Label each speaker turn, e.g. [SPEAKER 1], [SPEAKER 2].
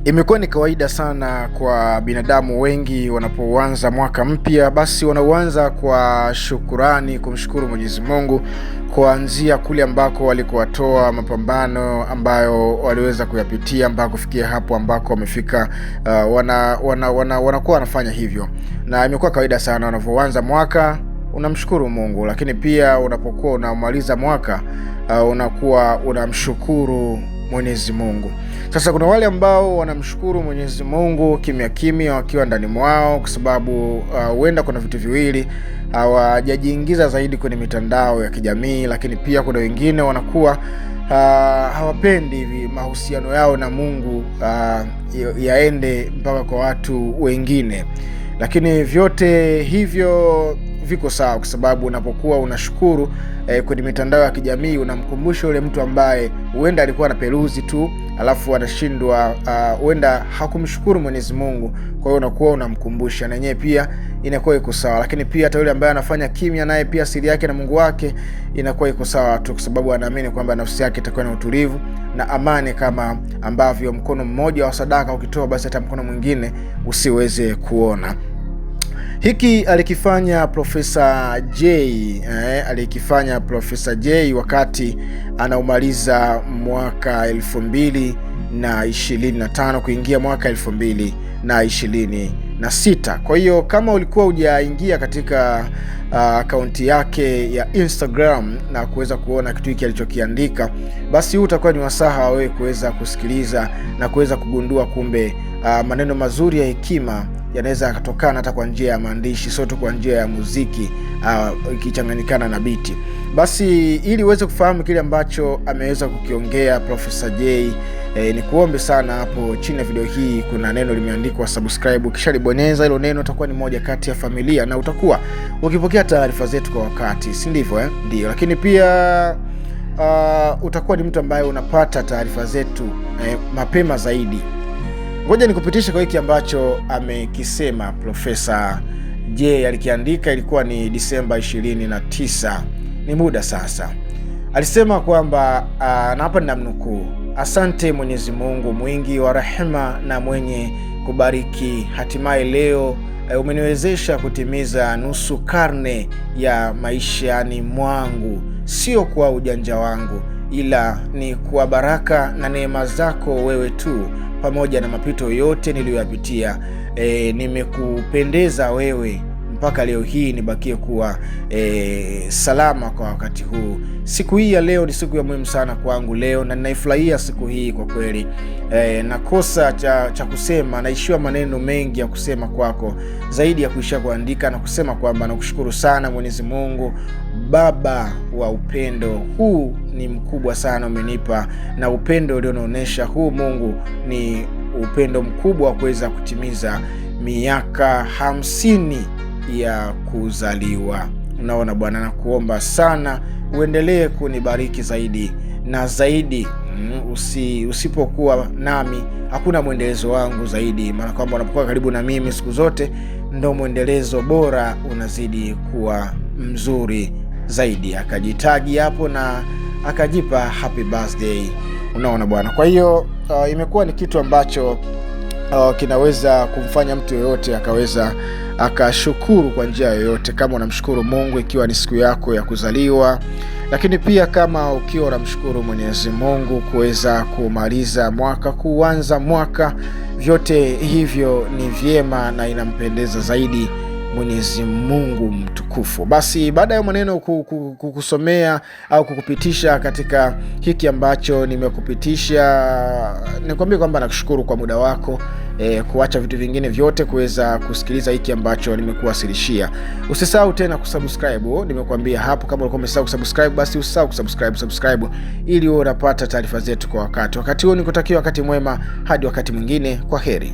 [SPEAKER 1] Imekuwa ni kawaida sana kwa binadamu wengi wanapoanza mwaka mpya, basi wanauanza kwa shukurani, kumshukuru Mwenyezi Mungu kuanzia kule ambako walikowatoa, mapambano ambayo waliweza kuyapitia mpaka kufikia hapo ambako wamefika. Wanakuwa wanafanya hivyo, na imekuwa kawaida sana wanapoanza mwaka unamshukuru Mungu, lakini pia unapokuwa unamaliza mwaka unakuwa unamshukuru Mwenyezi Mungu. Sasa kuna wale ambao wanamshukuru Mwenyezi Mungu kimya kimya wakiwa ndani mwao, kwa sababu huenda kuna vitu viwili, hawajajiingiza zaidi kwenye mitandao ya kijamii, lakini pia kuna wengine wanakuwa hawapendi hivi mahusiano yao na Mungu yaende mpaka kwa watu wengine. Lakini vyote hivyo viko sawa, kwa sababu unapokuwa unashukuru kwenye mitandao ya kijamii unamkumbusha yule mtu ambaye huenda alikuwa na peruzi tu, alafu anashindwa, huenda hakumshukuru Mwenyezi Mungu. Kwa hiyo unakuwa unamkumbusha, na yeye pia inakuwa iko sawa. Lakini pia hata yule ambaye anafanya kimya, naye pia siri yake na Mungu wake inakuwa iko sawa tu, kwa sababu anaamini kwamba nafsi yake itakuwa na utulivu na amani, kama ambavyo mkono mmoja wa sadaka ukitoa, basi hata mkono mwingine usiweze kuona. Hiki alikifanya Profesa Jay, alikifanya Profesa Jay wakati anaumaliza mwaka 2025 kuingia mwaka 2026. Kwa hiyo kama ulikuwa hujaingia katika akaunti yake ya Instagram na kuweza kuona kitu hiki alichokiandika, basi huu utakuwa ni wasaha wewe kuweza kusikiliza na kuweza kugundua kumbe maneno mazuri ya hekima yanaweza yakatokana hata kwa njia ya maandishi, sio tu kwa njia ya muziki ikichanganyikana na biti. Basi ili uweze kufahamu kile ambacho ameweza kukiongea Profesa Jay, ni kuombe sana, hapo chini ya video hii kuna neno limeandikwa subscribe. Kisha libonyeza hilo neno, utakuwa ni moja kati ya familia na utakuwa ukipokea taarifa zetu kwa wakati, si ndivyo? Ndio. Lakini pia utakuwa ni mtu ambaye unapata taarifa zetu mapema zaidi. Ngoja nikupitishe kwa hiki ambacho amekisema Profesa Jay. Alikiandika ilikuwa ni Disemba 29, ni muda sasa. Alisema kwamba na hapa ninamnukuu: asante Mwenyezi Mungu mwingi wa rehema na mwenye kubariki, hatimaye leo umeniwezesha kutimiza nusu karne ya maishani mwangu, sio kwa ujanja wangu, ila ni kwa baraka na neema zako wewe tu. Pamoja na mapito yote niliyoyapitia, nimekupendeza wewe mpaka leo hii nibakie kuwa salama kwa wakati huu. Siku hii ya leo ni siku ya muhimu sana kwangu leo, na ninaifurahia siku hii kwa kweli. Nakosa cha kusema, naishiwa maneno mengi ya kusema kwako zaidi ya kuishia kuandika na kusema kwamba nakushukuru sana Mwenyezi Mungu, Baba wa upendo. Huu ni mkubwa sana umenipa, na upendo ulioonyesha huu Mungu ni upendo mkubwa wa kuweza kutimiza miaka 50 ya kuzaliwa. Unaona bwana, nakuomba sana uendelee kunibariki zaidi na zaidi. Usipokuwa nami hakuna mwendelezo wangu zaidi, maana kwamba unapokuwa karibu na mimi siku zote ndo mwendelezo bora unazidi kuwa mzuri zaidi. Akajitagi hapo na akajipa happy birthday. Unaona bwana. Kwa hiyo imekuwa ni kitu ambacho kinaweza kumfanya mtu yoyote akaweza akashukuru kwa njia yoyote. Kama unamshukuru Mungu ikiwa ni siku yako ya kuzaliwa, lakini pia kama ukiwa unamshukuru Mwenyezi Mungu kuweza kumaliza mwaka, kuanza mwaka, vyote hivyo ni vyema na inampendeza zaidi Mwenyezi Mungu mtukufu. Basi baada ya maneno kukusomea au kukupitisha katika hiki ambacho nimekupitisha, nikwambie kwamba nakushukuru kwa muda wako, kuacha vitu vingine vyote kuweza kusikiliza hiki ambacho nimekuwasilishia. Usisahau tena kusubscribe. Nimekuambia hapo, kama ulikuwa umesahau kusubscribe, basi usisahau kusubscribe ili uwe unapata taarifa zetu kwa wakati. Wakati huu nikutakia wakati mwema hadi wakati mwingine. Kwa heri.